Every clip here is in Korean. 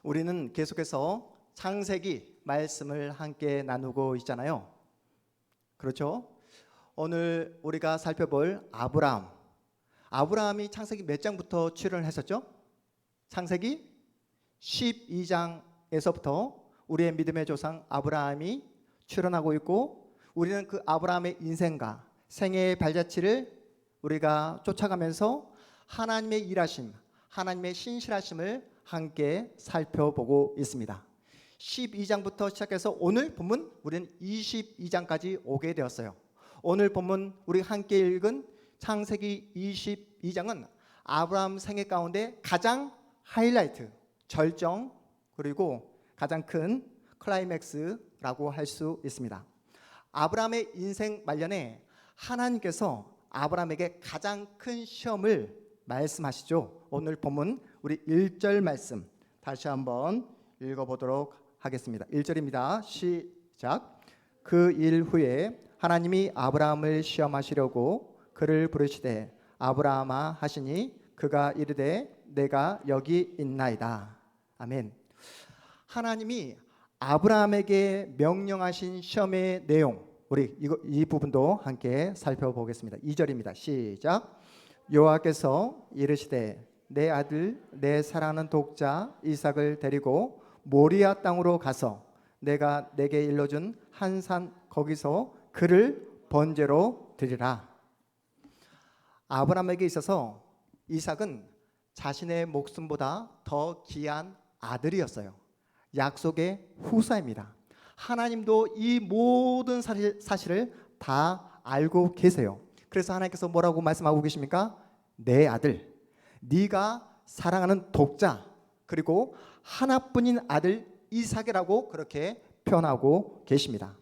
우리는 계속해서 창세기 말씀을 함께 나누고 있잖아요. 그렇죠? 오늘 우리가 살펴볼 아브라함이 창세기 몇 장부터 출연을 했었죠? 창세기 12장에서부터 우리의 믿음의 조상 아브라함이 출연하고 있고, 우리는 그 아브라함의 인생과 생애의 발자취를 우리가 쫓아가면서 하나님의 일하심, 하나님의 신실하심을 함께 살펴보고 있습니다. 12장부터 시작해서 오늘 본문 우리는 22장까지 오게 되었어요. 오늘 본문 우리 함께 읽은 창세기 22장은 아브라함 생애 가운데 가장 하이라이트, 절정, 그리고 가장 큰 클라이맥스라고 할 수 있습니다. 아브라함의 인생 말년에 하나님께서 아브라함에게 가장 큰 시험을 말씀하시죠. 오늘 본문 우리 1절 말씀 다시 한번 읽어보도록 하겠습니다. 1절입니다. 시작. 그 일 후에 하나님이 아브라함을 시험하시려고 그를 부르시되 아브라함아 하시니 그가 이르되 내가 여기 있나이다. 아멘. 하나님이 아브라함에게 명령하신 시험의 내용, 우리 이 부분도 함께 살펴보겠습니다. 2절입니다. 시작. 여호와께서 이르시되 내 아들 내 사랑하는 독자 이삭을 데리고 모리아 땅으로 가서 내가 내게 일러준 한 산 거기서 그를 번제로 드리라. 아브라함에게 있어서 이삭은 자신의 목숨보다 더 귀한 아들이었어요. 약속의 후사입니다. 하나님도 이 모든 사실을 다 알고 계세요. 그래서 하나님께서 뭐라고 말씀하고 계십니까? 내 아들, 네가 사랑하는 독자, 그리고 하나뿐인 아들 이삭이라고 그렇게 표현하고 계십니다.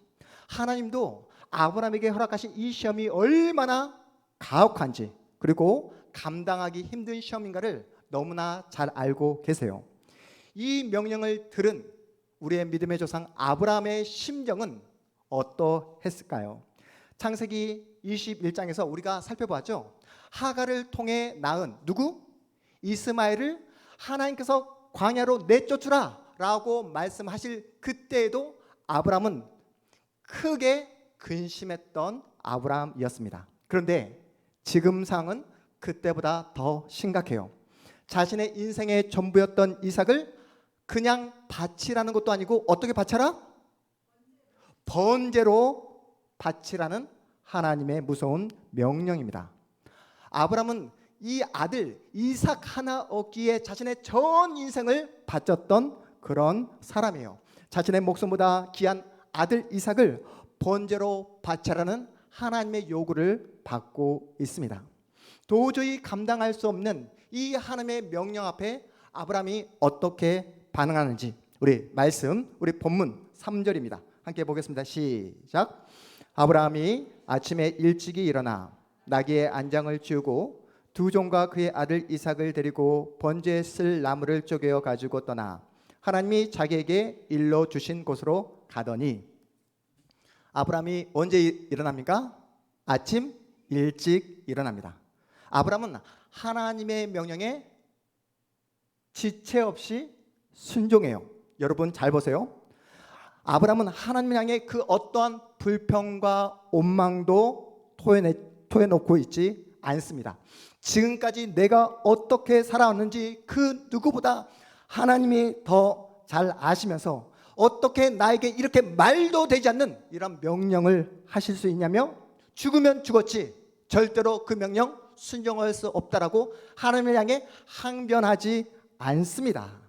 하나님도 아브라함에게 허락하신 이 시험이 얼마나 가혹한지, 그리고 감당하기 힘든 시험인가를 너무나 잘 알고 계세요. 이 명령을 들은 우리의 믿음의 조상 아브라함의 심정은 어떠했을까요? 창세기 21장에서 우리가 살펴보았죠. 하갈을 통해 낳은 누구? 이스마엘을 하나님께서 광야로 내쫓으라 라고 말씀하실 그때에도 아브라함은 크게 근심했던 아브라함이었습니다. 그런데 지금 상황은 그때보다 더 심각해요. 자신의 인생의 전부였던 이삭을 그냥 바치라는 것도 아니고 어떻게 바쳐라? 번제로 바치라는 하나님의 무서운 명령입니다. 아브라함은 이 아들 이삭 하나 얻기에 자신의 전 인생을 바쳤던 그런 사람이에요. 자신의 목숨보다 귀한 아들 이삭을 번제로 바치라는 하나님의 요구를 받고 있습니다. 도저히 감당할 수 없는 이 하나님의 명령 앞에 아브라함이 어떻게 반응하는지 우리 말씀, 우리 본문 3절입니다. 함께 보겠습니다. 시작. 아브라함이 아침에 일찍이 일어나 나귀의 안장을 지우고 두 종과 그의 아들 이삭을 데리고 번제에 쓸 나무를 쪼개어 가지고 떠나 하나님이 자기에게 일러 주신 곳으로 가더니, 아브라함이 언제 일어납니까? 아침 일찍 일어납니다. 아브라함은 하나님의 명령에 지체 없이 순종해요. 여러분 잘 보세요. 아브라함은 하나님을 향해 그 어떠한 불평과 원망도 토해놓고 있지 않습니다. 지금까지 내가 어떻게 살아왔는지 그 누구보다 하나님이 더 잘 아시면서 어떻게 나에게 이렇게 말도 되지 않는 이런 명령을 하실 수 있냐며, 죽으면 죽었지 절대로 그 명령 순종할 수 없다라고 하나님을 향해 항변하지 않습니다.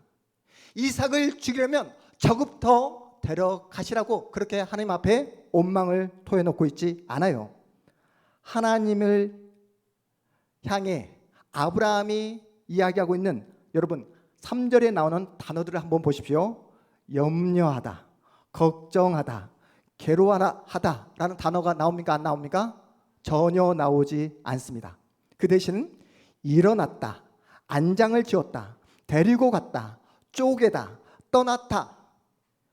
이삭을 죽이려면 저급터 데려가시라고 그렇게 하나님 앞에 원망을 토해놓고 있지 않아요. 하나님을 향해 아브라함이 이야기하고 있는, 여러분 3절에 나오는 단어들을 한번 보십시오. 염려하다, 걱정하다, 괴로워하다 라는 단어가 나옵니까? 안 나옵니까? 전혀 나오지 않습니다. 그 대신 일어났다, 안장을 지었다, 데리고 갔다, 쪼개다, 떠났다.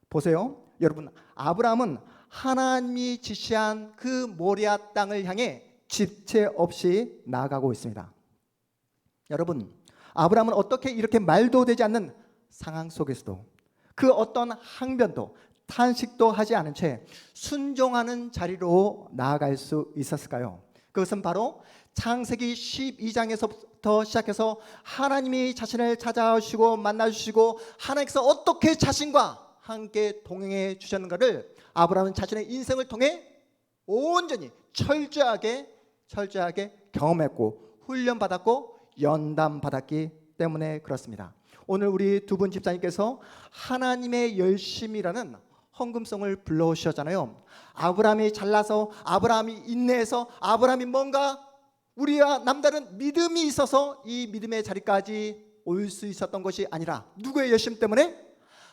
보세요. 여러분 아브라함은 하나님이 지시한 그 모리아 땅을 향해 지체 없이 나아가고 있습니다. 여러분 아브라함은 어떻게 이렇게 말도 되지 않는 상황 속에서도 그 어떤 항변도 탄식도 하지 않은 채 순종하는 자리로 나아갈 수 있었을까요? 그것은 바로 창세기 12장에서부터 시작해서 하나님이 자신을 찾아오시고 만나주시고 하나님께서 어떻게 자신과 함께 동행해 주셨는가를 아브라함은 자신의 인생을 통해 온전히 철저하게 경험했고 훈련받았고 연단받았기 때문에 그렇습니다. 오늘 우리 두 분 집사님께서 하나님의 열심이라는 헌금성을 불러오셨잖아요. 아브라함이 잘나서, 아브라함이 인내해서, 아브라함이 뭔가 우리와 남다른 믿음이 있어서 이 믿음의 자리까지 올 수 있었던 것이 아니라 누구의 열심 때문에?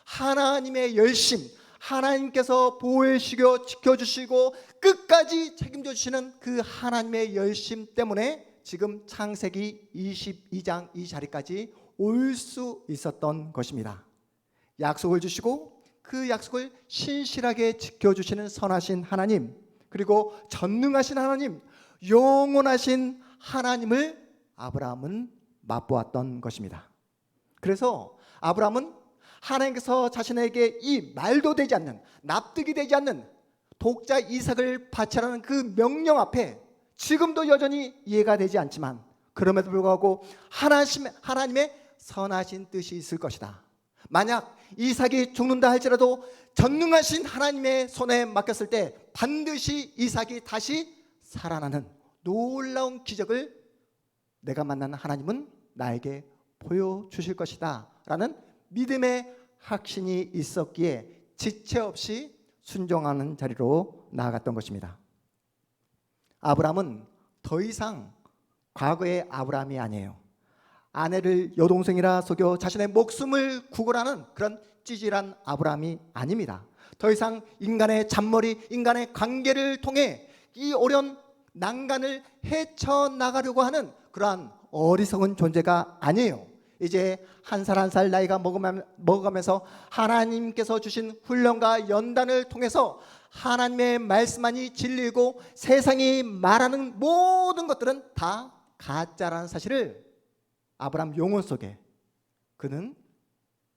하나님의 열심, 하나님께서 보호해 주시고 지켜주시고 끝까지 책임져 주시는 그 하나님의 열심 때문에 지금 창세기 22장 이 자리까지 올 수 있었던 것입니다. 약속을 주시고 그 약속을 신실하게 지켜주시는 선하신 하나님, 그리고 전능하신 하나님, 영원하신 하나님을 아브라함은 맛보았던 것입니다. 그래서 아브라함은 하나님께서 자신에게 이 말도 되지 않는, 납득이 되지 않는 독자 이삭을 바치라는 그 명령 앞에 지금도 여전히 이해가 되지 않지만 그럼에도 불구하고 하나님의 선하신 뜻이 있을 것이다. 만약 이삭이 죽는다 할지라도 전능하신 하나님의 손에 맡겼을 때 반드시 이삭이 다시 살아나는 놀라운 기적을 내가 만나는 하나님은 나에게 보여주실 것이다 라는 믿음의 확신이 있었기에 지체 없이 순종하는 자리로 나아갔던 것입니다. 아브라함은 더 이상 과거의 아브라함이 아니에요. 아내를 여동생이라 속여 자신의 목숨을 구걸하는 그런 찌질한 아브라함이 아닙니다. 더 이상 인간의 잔머리, 인간의 관계를 통해 이 어려운 난간을 헤쳐나가려고 하는 그러한 어리석은 존재가 아니에요. 이제 한 살 한 살 나이가 먹어가면서 하나님께서 주신 훈련과 연단을 통해서 하나님의 말씀만이 진리고 세상이 말하는 모든 것들은 다 가짜라는 사실을 아브라함 영혼 속에 그는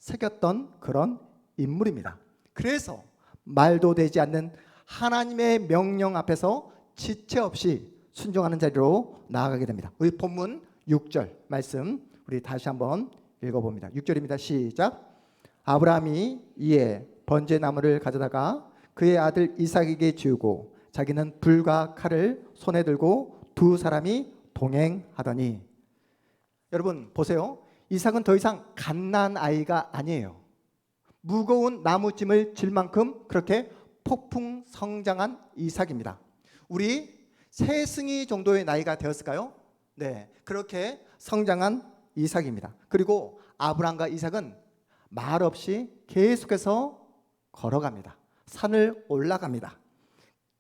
새겼던 그런 인물입니다. 그래서 말도 되지 않는 하나님의 명령 앞에서 지체 없이 순종하는 자리로 나아가게 됩니다. 우리 본문 6절 말씀 우리 다시 한번 읽어봅니다. 6절입니다. 시작. 아브라함이 이에 번제나무를 가져다가 그의 아들 이삭에게 지우고 자기는 불과 칼을 손에 들고 두 사람이 동행하더니, 여러분 보세요. 이삭은 더 이상 갓난 아이가 아니에요. 무거운 나무짐을 질 만큼 그렇게 폭풍 성장한 이삭입니다. 우리 세승이 정도의 나이가 되었을까요? 네, 그렇게 성장한 이삭입니다. 그리고 아브라함과 이삭은 말 없이 계속해서 걸어갑니다. 산을 올라갑니다.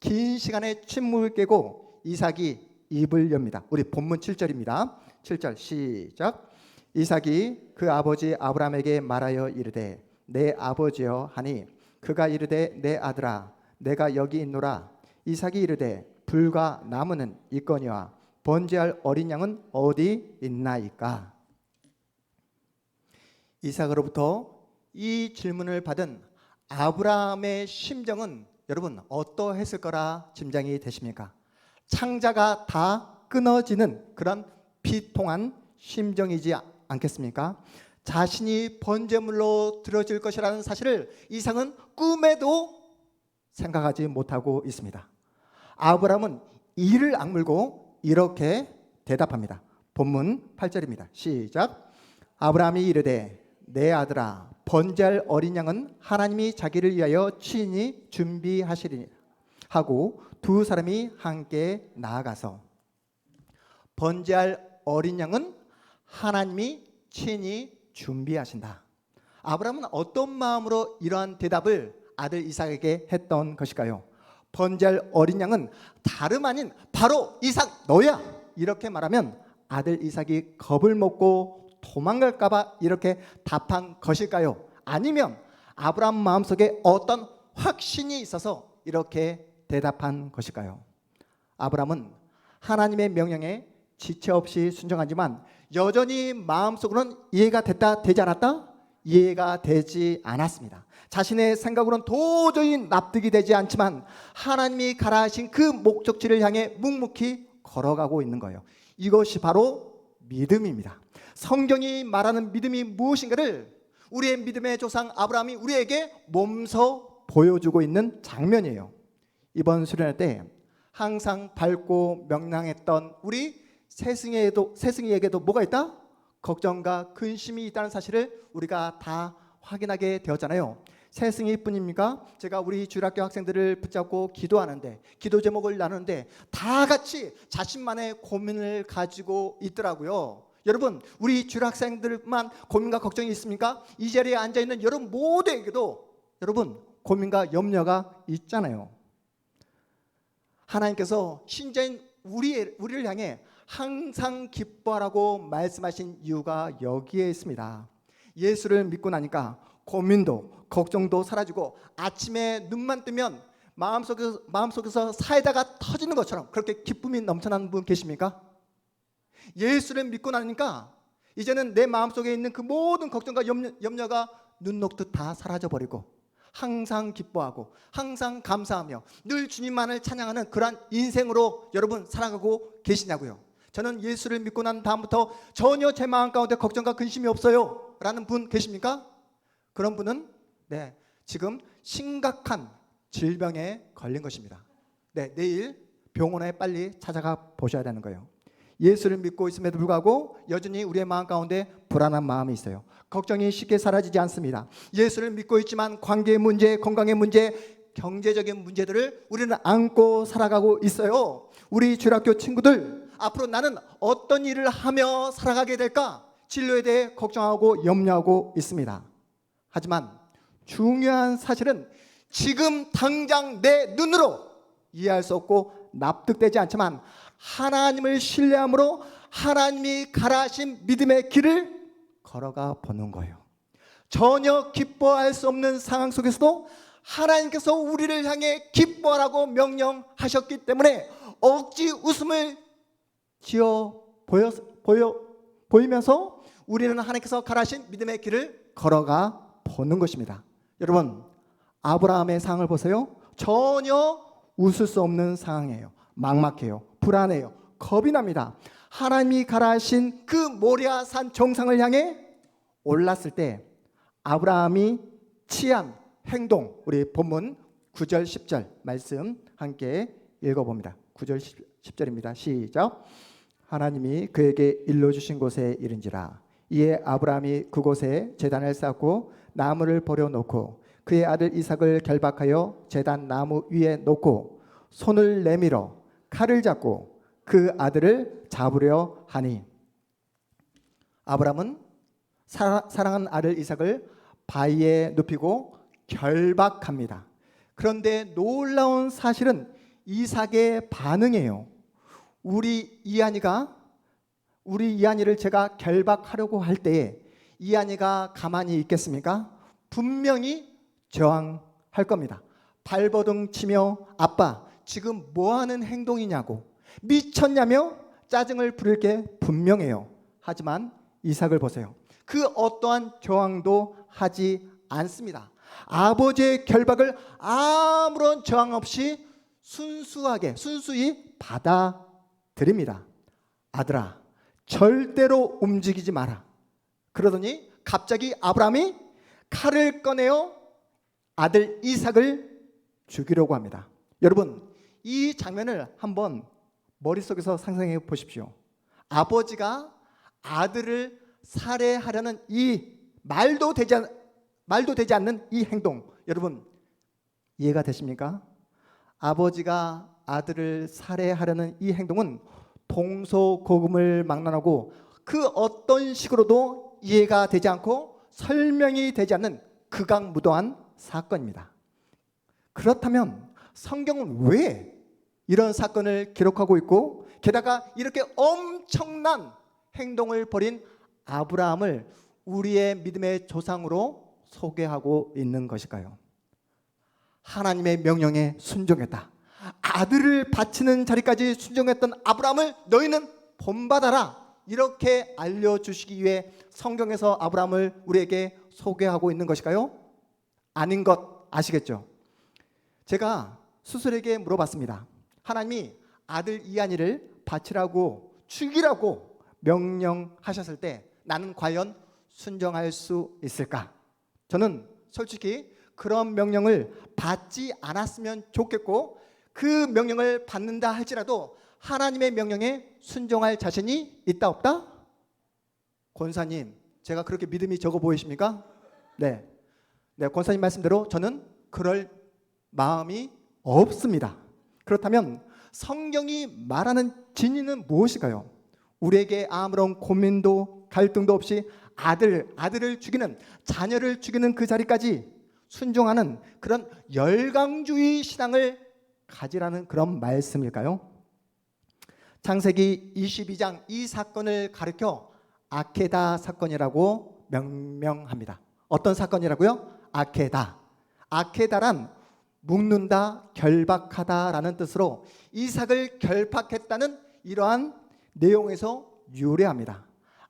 긴 시간의 침묵을 깨고 이삭이 입을 엽니다. 우리 본문 7절입니다. 7절 시작. 이삭이 그 아버지 아브라함에게 말하여 이르되 내 아버지여 하니 그가 이르되 내 아들아 내가 여기 있노라. 이삭이 이르되 불과 나무는 있거니와 번제할 어린 양은 어디 있나이까. 이삭으로부터 이 질문을 받은 아브라함의 심정은 여러분 어떠했을 거라 짐작이 되십니까? 창자가 다 끊어지는 그런 비통한 심정이지 않겠습니까? 자신이 번제물로 드려질 것이라는 사실을 이삭은 꿈에도 생각하지 못하고 있습니다. 아브라함은 이를 악물고 이렇게 대답합니다. 본문 8절입니다. 시작. 아브라함이 이르되 내 아들아 번제할 어린 양은 하나님이 자기를 위하여 친히 준비하시리니 하고 두 사람이 함께 나아가서, 번제할 어린 양은 하나님이 친히 준비하신다. 아브라함은 어떤 마음으로 이러한 대답을 아들 이삭에게 했던 것일까요? 번제할 어린 양은 다름 아닌 바로 이삭 너야, 이렇게 말하면 아들 이삭이 겁을 먹고 도망갈까 봐 이렇게 답한 것일까요? 아니면 아브라함 마음속에 어떤 확신이 있어서 이렇게 대답한 것일까요? 아브라함은 하나님의 명령에 지체 없이 순종하지만 여전히 마음속으로는 이해가 됐다 되지 않았다? 이해가 되지 않았습니다. 자신의 생각으로는 도저히 납득이 되지 않지만 하나님이 가라 하신 그 목적지를 향해 묵묵히 걸어가고 있는 거예요. 이것이 바로 믿음입니다. 성경이 말하는 믿음이 무엇인가를 우리의 믿음의 조상 아브라함이 우리에게 몸소 보여주고 있는 장면이에요. 이번 수련회 때 항상 밝고 명랑했던 우리 세승이에게도 뭐가 있다? 걱정과 근심이 있다는 사실을 우리가 다 확인하게 되었잖아요. 세승이뿐입니까? 제가 우리 주일학교 학생들을 붙잡고 기도하는데, 기도 제목을 나누는데 다 같이 자신만의 고민을 가지고 있더라고요. 여러분, 우리 주일학생들만 고민과 걱정이 있습니까? 이 자리에 앉아있는 여러분 모두에게도 여러분 고민과 염려가 있잖아요. 하나님께서 신자인 우리를 향해 항상 기뻐하라고 말씀하신 이유가 여기에 있습니다. 예수를 믿고 나니까 고민도 걱정도 사라지고 아침에 눈만 뜨면 마음속에서 사이다가 터지는 것처럼 그렇게 기쁨이 넘쳐나는 분 계십니까? 예수를 믿고 나니까 이제는 내 마음속에 있는 그 모든 걱정과 염려가 눈 녹듯 다 사라져버리고 항상 기뻐하고 항상 감사하며 늘 주님만을 찬양하는 그러한 인생으로 여러분 살아가고 계시냐고요. 저는 예수를 믿고 난 다음부터 전혀 제 마음 가운데 걱정과 근심이 없어요 라는 분 계십니까? 그런 분은 지금 심각한 질병에 걸린 것입니다. 내일 병원에 빨리 찾아가 보셔야 되는 거예요. 예수를 믿고 있음에도 불구하고 여전히 우리의 마음 가운데 불안한 마음이 있어요. 걱정이 쉽게 사라지지 않습니다. 예수를 믿고 있지만 관계의 문제, 건강의 문제, 경제적인 문제들을 우리는 안고 살아가고 있어요. 우리 주일학교 친구들, 앞으로 나는 어떤 일을 하며 살아가게 될까? 진로에 대해 걱정하고 염려하고 있습니다. 하지만 중요한 사실은 지금 당장 내 눈으로 이해할 수 없고 납득되지 않지만 하나님을 신뢰함으로 하나님이 가라 하신 믿음의 길을 걸어가 보는 거예요. 전혀 기뻐할 수 없는 상황 속에서도 하나님께서 우리를 향해 기뻐하라고 명령하셨기 때문에 억지 웃음을 지어 보이면서 우리는 하나님께서 가라 하신 믿음의 길을 걸어가 보는 것입니다. 여러분, 아브라함의 상황을 보세요. 전혀 웃을 수 없는 상황이에요. 막막해요. 불안해요. 겁이 납니다. 하나님이 가라 하신 그 모리아산 정상을 향해 올랐을 때 아브라함이 취한 행동, 우리 본문 9절 10절 말씀 함께 읽어봅니다. 9절 10절입니다. 시작. 하나님이 그에게 일러주신 곳에 이른지라. 이에 아브라함이 그곳에 제단을 쌓고 나무를 버려놓고 그의 아들 이삭을 결박하여 제단 나무 위에 놓고 손을 내밀어 칼을 잡고 그 아들을 잡으려 하니, 아브라함은 사랑하는 아들 이삭을 바위에 눕히고 결박합니다. 그런데 놀라운 사실은 이삭의 반응이에요. 우리 이한이를 제가 결박하려고 할 때에 이한이가 가만히 있겠습니까? 분명히 저항할 겁니다. 발버둥 치며 아빠 지금 뭐하는 행동이냐고, 미쳤냐며 짜증을 부릴 게 분명해요. 하지만 이삭을 보세요. 그 어떠한 저항도 하지 않습니다. 아버지의 결박을 아무런 저항 없이 순수히 받아들입니다. 아들아 절대로 움직이지 마라. 그러더니 갑자기 아브라함이 칼을 꺼내어 아들 이삭을 죽이려고 합니다. 여러분, 이 장면을 한번 머릿속에서 상상해 보십시오. 아버지가 아들을 살해하려는 이 말도 되지 않는 이 행동, 여러분 이해가 되십니까? 아버지가 아들을 살해하려는 이 행동은 동서고금을 막론하고 그 어떤 식으로도 이해가 되지 않고 설명이 되지 않는 극악무도한 사건입니다. 그렇다면 성경은 왜 이런 사건을 기록하고 있고 게다가 이렇게 엄청난 행동을 벌인 아브라함을 우리의 믿음의 조상으로 소개하고 있는 것일까요? 하나님의 명령에 순종했다. 아들을 바치는 자리까지 순종했던 아브라함을 너희는 본받아라. 이렇게 알려주시기 위해 성경에서 아브라함을 우리에게 소개하고 있는 것일까요? 아닌 것 아시겠죠? 제가 스스로에게 물어봤습니다. 하나님이 아들 이한이를 바치라고 죽이라고 명령하셨을 때 나는 과연 순종할 수 있을까? 저는 솔직히 그런 명령을 받지 않았으면 좋겠고, 그 명령을 받는다 할지라도 하나님의 명령에 순종할 자신이 있다 없다? 권사님, 제가 그렇게 믿음이 적어 보이십니까? 네, 권사님 말씀대로 저는 그럴 마음이 없습니다. 그렇다면 성경이 말하는 진리는 무엇일까요? 우리에게 아무런 고민도 갈등도 없이 아들을 죽이는, 자녀를 죽이는 그 자리까지 순종하는 그런 열강주의 신앙을 가지라는 그런 말씀일까요? 창세기 22장 이 사건을 가리켜 아케다 사건이라고 명명합니다. 어떤 사건이라고요? 아케다란 묶는다, 결박하다라는 뜻으로 이삭을 결박했다는 이러한 내용에서 유래합니다.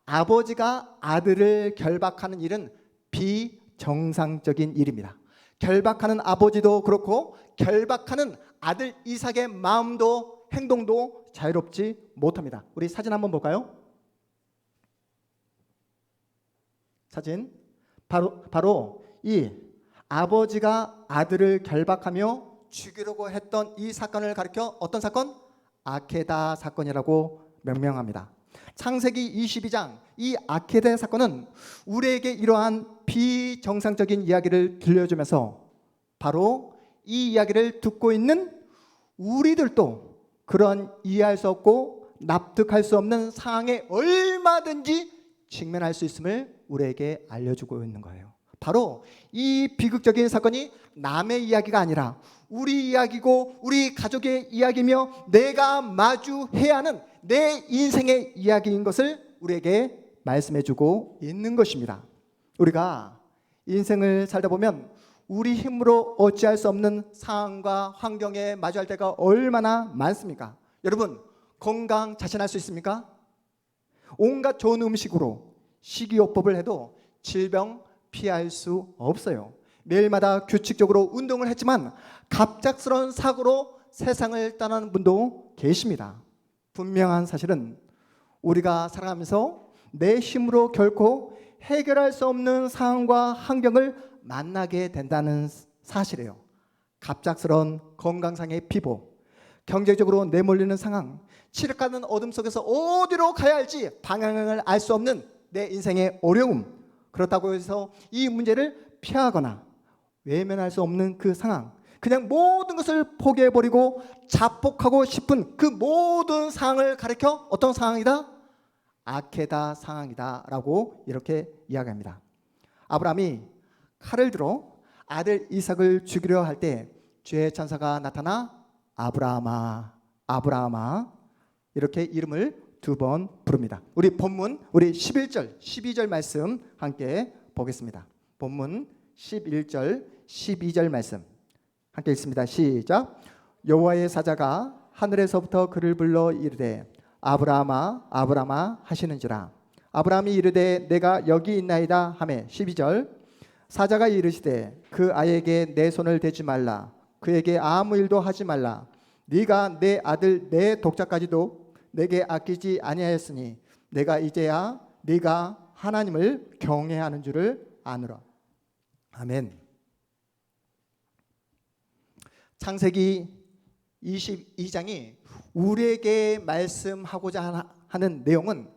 아버지가 아들을 결박하는 일은 비정상적인 일입니다. 결박하는 아버지도 그렇고 결박하는 아들 이삭의 마음도 행동도 자유롭지 못합니다. 우리 사진 한번 볼까요? 사진 바로 이 아버지가 아들을 결박하며 죽이려고 했던 이 사건을 가리켜 어떤 사건? 아케다 사건이라고 명명합니다. 창세기 22장 이 아케다 사건은 우리에게 이러한 비정상적인 이야기를 들려주면서 바로 이 이야기를 듣고 있는 우리들도 그런 이해할 수 없고 납득할 수 없는 상황에 얼마든지 직면할 수 있음을 우리에게 알려주고 있는 거예요. 바로 이 비극적인 사건이 남의 이야기가 아니라 우리 이야기고 우리 가족의 이야기며 내가 마주해야 하는 내 인생의 이야기인 것을 우리에게 말씀해주고 있는 것입니다. 우리가 인생을 살다 보면 우리 힘으로 어찌할 수 없는 상황과 환경에 마주할 때가 얼마나 많습니까? 여러분, 건강 자신할 수 있습니까? 온갖 좋은 음식으로 식이요법을 해도 질병 피할 수 없어요. 매일마다 규칙적으로 운동을 했지만 갑작스러운 사고로 세상을 떠나는 분도 계십니다. 분명한 사실은 우리가 살아가면서 내 힘으로 결코 해결할 수 없는 상황과 환경을 만나게 된다는 사실이에요. 갑작스러운 건강상의 피보, 경제적으로 내몰리는 상황, 칠흑하는 어둠 속에서 어디로 가야 할지 방향을 알 수 없는 내 인생의 어려움, 그렇다고 해서 이 문제를 피하거나 외면할 수 없는 그 상황, 그냥 모든 것을 포기해버리고 자폭하고 싶은 그 모든 상황을 가리켜 어떤 상황이다? 아케다 상황이다 라고 이렇게 이야기합니다. 아브라함이 칼을 들어 아들 이삭을 죽이려 할 때 주의 천사가 나타나 아브라함아, 아브라함아 이렇게 이름을 2번 부릅니다. 우리 본문 우리 11절 12절 말씀 함께 보겠습니다. 본문 11절 12절 말씀 함께 읽습니다. 시작. 여호와의 사자가 하늘에서부터 그를 불러 이르되 아브라함아 아브라함아 하시는지라. 아브라함이 이르되 내가 여기 있나이다 하매 12절. 사자가 이르시되 그 아이에게 내 손을 대지 말라. 그에게 아무 일도 하지 말라. 네가 내 아들 내 독자까지도 내게 아끼지 아니하였으니 내가 이제야 네가 하나님을 경외하는 줄을 아노라. 아멘. 창세기 22장이 우리에게 말씀하고자 하는 내용은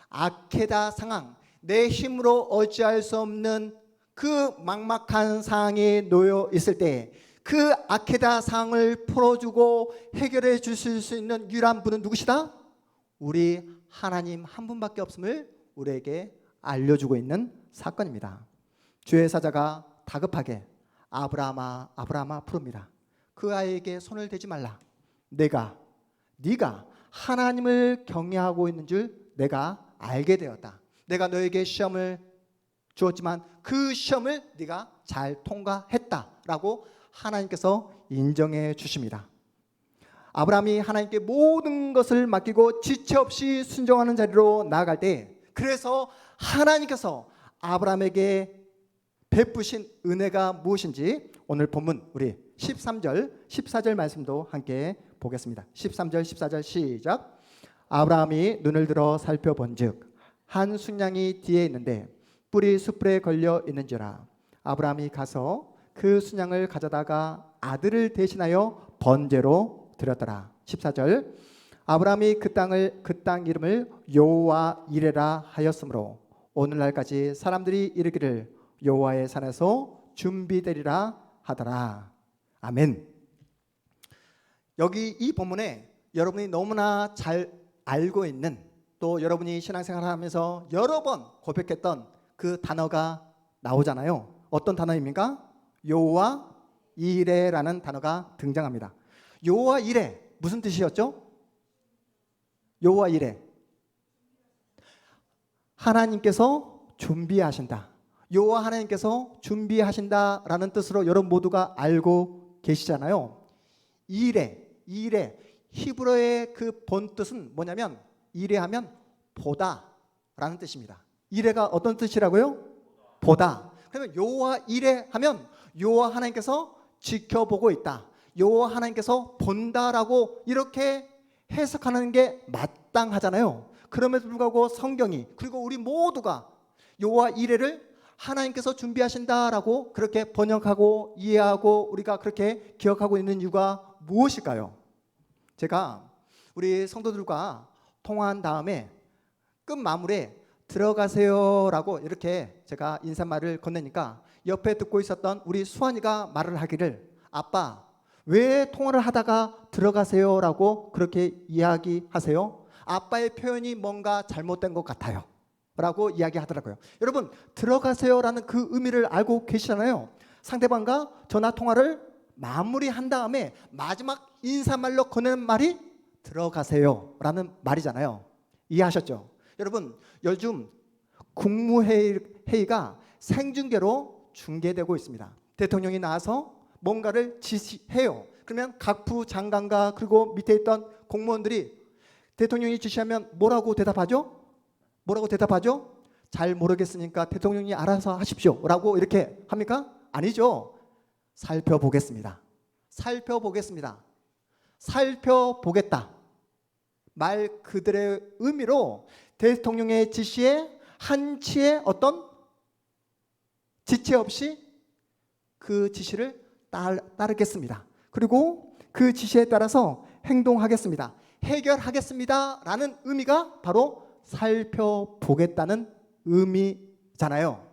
아케다 상황, 내 힘으로 어찌할 수 없는 그 막막한 상황에 놓여 있을 때 그 아케다 상황을 풀어주고 해결해 주실 수 있는 유일한 분은 누구시다? 우리 하나님 한 분밖에 없음을 우리에게 알려주고 있는 사건입니다. 주의 사자가 다급하게 아브라함아 아브라함아 부릅니다. 그 아이에게 손을 대지 말라. 네가 하나님을 경외하고 있는 줄 내가 알게 되었다. 내가 너에게 시험을 주었지만 그 시험을 네가 잘 통과했다라고 하나님께서 인정해 주십니다. 아브라함이 하나님께 모든 것을 맡기고 지체 없이 순종하는 자리로 나아갈 때, 그래서 하나님께서 아브라함에게 베푸신 은혜가 무엇인지 오늘 본문 우리 13절, 14절 말씀도 함께 보겠습니다. 13절, 14절 시작. 아브라함이 눈을 들어 살펴본즉 한 순양이 뒤에 있는데 뿔이 숯불에 걸려 있는지라. 아브라함이 가서 그 순양을 가져다가 아들을 대신하여 번제로 드렸더라. 14절. 아브라함이 그 땅 이름을 여호와 이레라 하였으므로 오늘날까지 사람들이 이르기를 여호와의 산에서 준비되리라 하더라. 아멘. 여기 이 본문에 여러분이 너무나 잘 알고 있는, 또 여러분이 신앙생활을 하면서 여러 번 고백했던 그 단어가 나오잖아요. 어떤 단어입니까? 여호와 이레라는 단어가 등장합니다. 여호와 이레 무슨 뜻이었죠? 여호와 이레, 하나님께서 준비하신다. 여호와 하나님께서 준비하신다라는 뜻으로 여러분 모두가 알고 계시잖아요. 이레 히브리어의 그 본뜻은 뭐냐면, 이레하면 보다라는 뜻입니다. 이레가 어떤 뜻이라고요? 보다. 그러면 여호와 이레하면 여호와 하나님께서 지켜보고 있다, 여호와 하나님께서 본다라고 이렇게 해석하는 게 마땅하잖아요. 그럼에도 불구하고 성경이, 그리고 우리 모두가 여호와 이레를 하나님께서 준비하신다라고 그렇게 번역하고 이해하고 우리가 그렇게 기억하고 있는 이유가 무엇일까요? 제가 우리 성도들과 통화한 다음에 끝마무리에 들어가세요라고 이렇게 제가 인사말을 건네니까 옆에 듣고 있었던 우리 수환이가 말을 하기를, 아빠 왜 통화를 하다가 들어가세요라고 그렇게 이야기하세요? 아빠의 표현이 뭔가 잘못된 것 같아요 라고 이야기하더라고요. 여러분, 들어가세요라는 그 의미를 알고 계시잖아요. 상대방과 전화통화를 마무리한 다음에 마지막 인사말로 건네는 말이 들어가세요라는 말이잖아요. 이해하셨죠? 여러분, 요즘 국무회의가 생중계로 중계되고 있습니다. 대통령이 나와서 뭔가를 지시해요. 그러면 각 부 장관과 그리고 밑에 있던 공무원들이 대통령이 지시하면 뭐라고 대답하죠? 잘 모르겠으니까 대통령이 알아서 하십시오 라고 이렇게 합니까? 아니죠. 살펴보겠습니다. 살펴보겠다 말 그들의 의미로 대통령의 지시에 한치의 어떤 지체 없이 그 지시를 따르겠습니다. 그리고 그 지시에 따라서 행동하겠습니다. 해결하겠습니다 라는 의미가 바로 살펴보겠다는 의미잖아요.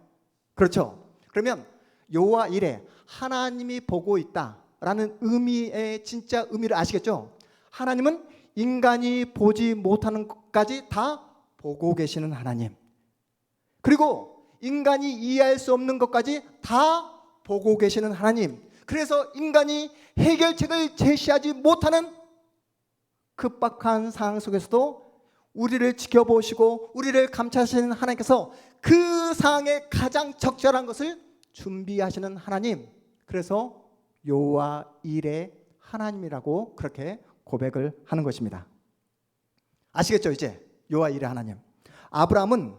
그렇죠? 그러면 여호와 이레, 하나님이 보고 있다라는 의미의 진짜 의미를 아시겠죠? 하나님은 인간이 보지 못하는 것까지 다 보고 계시는 하나님, 그리고 인간이 이해할 수 없는 것까지 다 보고 계시는 하나님. 그래서 인간이 해결책을 제시하지 못하는 급박한 상황 속에서도 우리를 지켜보시고 우리를 감찰하시는 하나님께서 그 상황에 가장 적절한 것을 준비하시는 하나님, 그래서 여호와 이레 하나님이라고 그렇게 고백을 하는 것입니다. 아시겠죠? 이제 여호와 이레 하나님. 아브라함은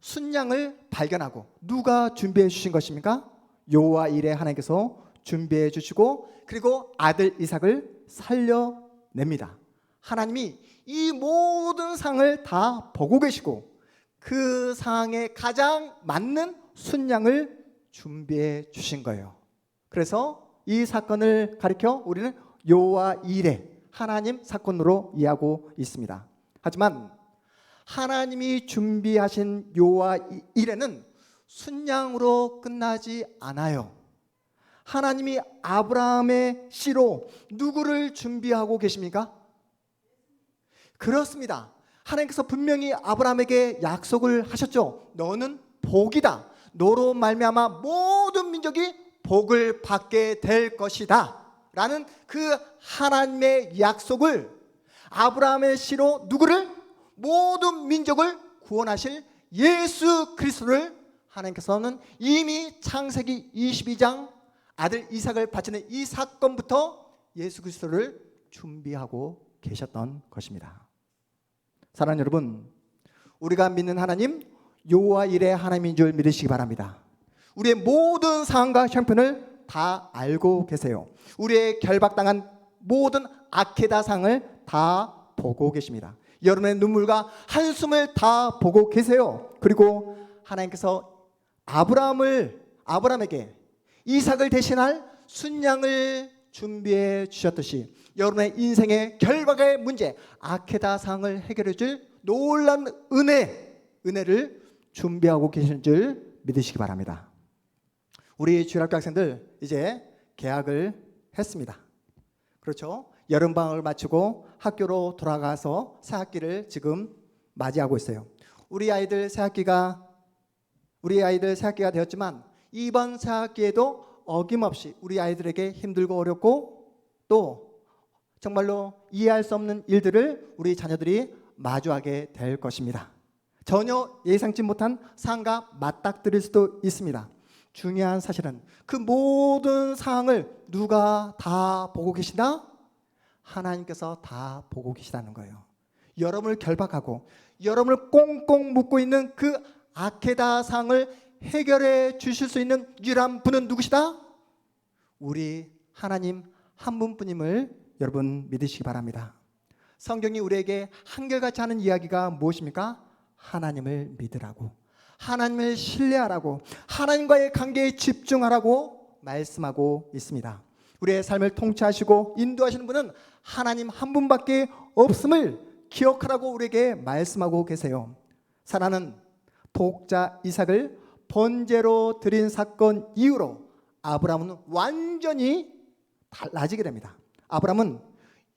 순양을 발견하고 누가 준비해 주신 것입니까? 여호와 이레 하나님께서 준비해 주시고 그리고 아들 이삭을 살려냅니다. 하나님이 이 모든 상을 다 보고 계시고 그 상황에 가장 맞는 순양을 준비해 주신 거예요. 그래서 이 사건을 가리켜 우리는 여호와 이레, 하나님 사건으로 이해하고 있습니다. 하지만 하나님이 준비하신 여호와 이레는 순양으로 끝나지 않아요. 하나님이 아브라함의 씨로 누구를 준비하고 계십니까? 그렇습니다. 하나님께서 분명히 아브라함에게 약속을 하셨죠. 너는 복이다. 너로 말미암아 모든 민족이 복을 받게 될 것이다 라는 그 하나님의 약속을 아브라함의 씨로 누구를? 모든 민족을 구원하실 예수 그리스도를 하나님께서는 이미 창세기 22장 아들 이삭을 바치는 이 사건부터 예수 그리스도를 준비하고 계셨던 것입니다. 사랑하는 여러분, 우리가 믿는 하나님 여호와 이레 하나님인 줄 믿으시기 바랍니다. 우리의 모든 상황과 형편을 다 알고 계세요. 우리의 결박당한 모든 아케다 상을 다 보고 계십니다. 여러분의 눈물과 한숨을 다 보고 계세요. 그리고 하나님께서 아브라함에게 이삭을 대신할 순양을 준비해 주셨듯이 여러분의 인생의 결박의 문제, 아케다 상을 해결해 줄 놀라운 은혜를 준비하고 계신 줄 믿으시기 바랍니다. 우리 주일학교 학생들 이제 개학을 했습니다. 그렇죠? 여름방학을 마치고 학교로 돌아가서 새학기를 지금 맞이하고 있어요. 우리 아이들 새학기가 되었지만 이번 새학기에도 어김없이 우리 아이들에게 힘들고 어렵고 또 정말로 이해할 수 없는 일들을 우리 자녀들이 마주하게 될 것입니다. 전혀 예상치 못한 상황과 맞닥뜨릴 수도 있습니다. 중요한 사실은 그 모든 상황을 누가 다 보고 계시나? 하나님께서 다 보고 계시다는 거예요. 여러분을 결박하고 여러분을 꽁꽁 묶고 있는 그 아케다 상을 해결해 주실 수 있는 유일한 분은 누구시다? 우리 하나님 한 분뿐임을 여러분 믿으시기 바랍니다. 성경이 우리에게 한결같이 하는 이야기가 무엇입니까? 하나님을 믿으라고, 하나님을 신뢰하라고, 하나님과의 관계에 집중하라고 말씀하고 있습니다. 우리의 삶을 통치하시고 인도하시는 분은 하나님 한 분밖에 없음을 기억하라고 우리에게 말씀하고 계세요. 사라는 독자 이삭을 번제로 드린 사건 이후로 아브라함은 완전히 달라지게 됩니다. 아브라함은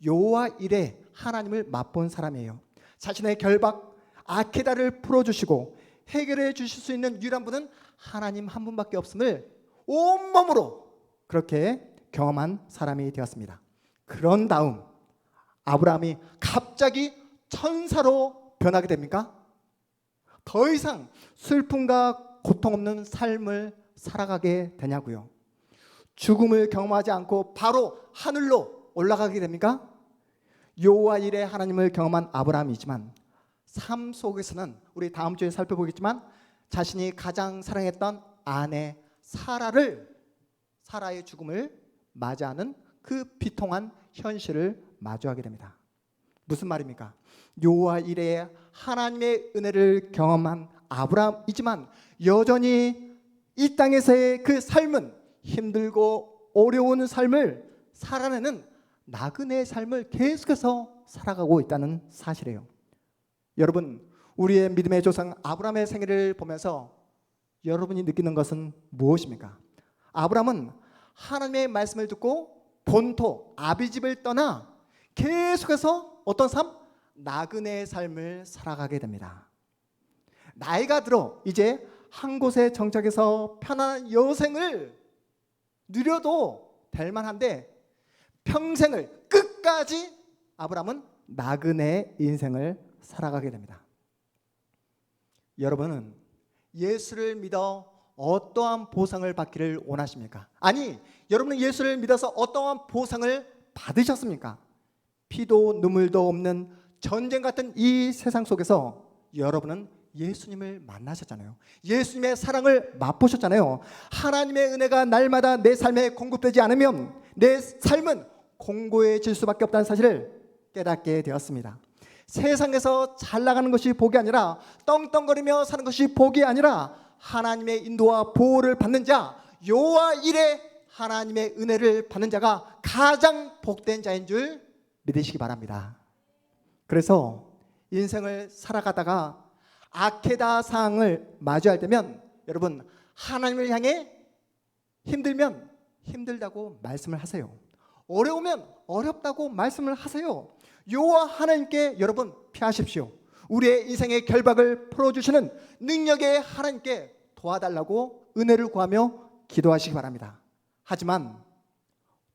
여호와 일에 하나님을 맛본 사람이에요. 자신의 결박 아케다를 풀어주시고 해결해 주실 수 있는 유일한 분은 하나님 한 분밖에 없음을 온몸으로 그렇게 경험한 사람이 되었습니다. 그런 다음 아브라함이 갑자기 천사로 변하게 됩니까? 더 이상 슬픔과 고통 없는 삶을 살아가게 되냐고요. 죽음을 경험하지 않고 바로 하늘로 올라가게 됩니까? 여호와 일에 하나님을 경험한 아브라함이지만 삶 속에서는 우리 다음 주에 살펴보겠지만 자신이 가장 사랑했던 아내 사라의 죽음을 맞이하는 그 비통한 현실을 마주하게 됩니다. 무슨 말입니까? 여호와 일에 하나님의 은혜를 경험한 아브라함이지만 여전히 이 땅에서의 그 삶은 힘들고 어려운 삶을 살아내는 나그네의 삶을 계속해서 살아가고 있다는 사실이에요. 여러분, 우리의 믿음의 조상 아브라함의 생애를 보면서 여러분이 느끼는 것은 무엇입니까? 아브라함은 하나님의 말씀을 듣고 본토 아비집을 떠나 계속해서 어떤 삶? 나그네의 삶을 살아가게 됩니다. 나이가 들어 이제 한 곳에 정착해서 편안한 여생을 누려도 될 만한데 평생을 끝까지 아브라함은 나그네의 인생을 살아가게 됩니다. 여러분은 예수를 믿어 어떠한 보상을 받기를 원하십니까? 아니, 여러분은 예수를 믿어서 어떠한 보상을 받으셨습니까? 피도 눈물도 없는 전쟁 같은 이 세상 속에서 여러분은 예수님을 만나셨잖아요. 예수님의 사랑을 맛보셨잖아요. 하나님의 은혜가 날마다 내 삶에 공급되지 않으면 내 삶은 공고해질 수밖에 없다는 사실을 깨닫게 되었습니다. 세상에서 잘 나가는 것이 복이 아니라 떵떵거리며 사는 것이 복이 아니라 하나님의 인도와 보호를 받는 자, 여호와 일에 하나님의 은혜를 받는 자가 가장 복된 자인 줄 믿으시기 바랍니다. 그래서 인생을 살아가다가 아케다 상황을 마주할 때면 여러분 하나님을 향해 힘들면 힘들다고 말씀을 하세요. 어려우면 어렵다고 말씀을 하세요. 여호와 하나님께 여러분 피하십시오. 우리의 인생의 결박을 풀어주시는 능력의 하나님께 도와달라고 은혜를 구하며 기도하시기 바랍니다. 하지만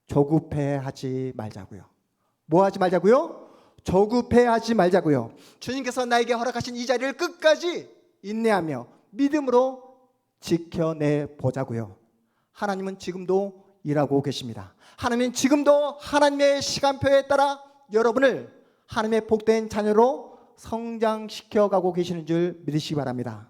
조급해하지 말자고요. 뭐 하지 말자고요? 조급해하지 말자고요. 주님께서 나에게 허락하신 이 자리를 끝까지 인내하며 믿음으로 지켜내 보자고요. 하나님은 지금도 일하고 계십니다. 하나님은 지금도 하나님의 시간표에 따라 여러분을 하나님의 복된 자녀로 성장시켜 가고 계시는 줄 믿으시기 바랍니다.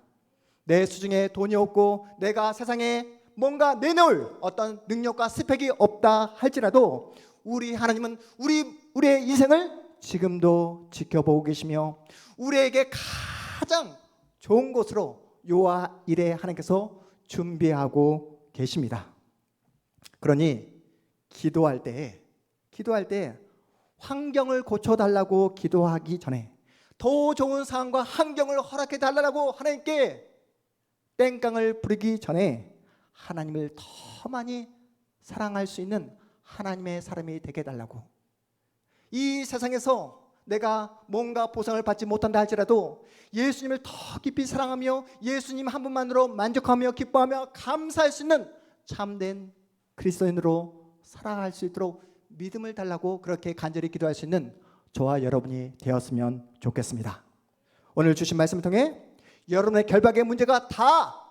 내 수중에 돈이 없고 내가 세상에 뭔가 내놓을 어떤 능력과 스펙이 없다 할지라도 우리 하나님은 우리의 인생을 지금도 지켜보고 계시며 우리에게 가장 좋은 곳으로 요와 일에 하나님께서 준비하고 계십니다. 그러니 기도할 때 환경을 고쳐달라고 기도하기 전에 더 좋은 상황과 환경을 허락해 달라고 하나님께 땡깡을 부리기 전에 하나님을 더 많이 사랑할 수 있는 하나님의 사람이 되게 해달라고, 이 세상에서 내가 뭔가 보상을 받지 못한다 할지라도 예수님을 더 깊이 사랑하며 예수님 한 분만으로 만족하며 기뻐하며 감사할 수 있는 참된 그리스도인으로 살아갈 수 있도록 믿음을 달라고 그렇게 간절히 기도할 수 있는 저와 여러분이 되었으면 좋겠습니다. 오늘 주신 말씀을 통해 여러분의 결박의 문제가 다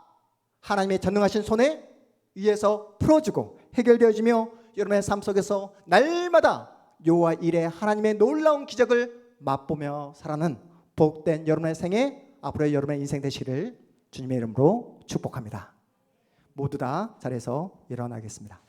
하나님의 전능하신 손에 의해서 풀어지고 해결되어지며 여러분의 삶 속에서 날마다 요와 일에 하나님의 놀라운 기적을 맛보며 살아가는 복된 여러분의 생애, 앞으로의 여러분의 인생 되시기를 주님의 이름으로 축복합니다. 모두 다 자리에서 일어나겠습니다.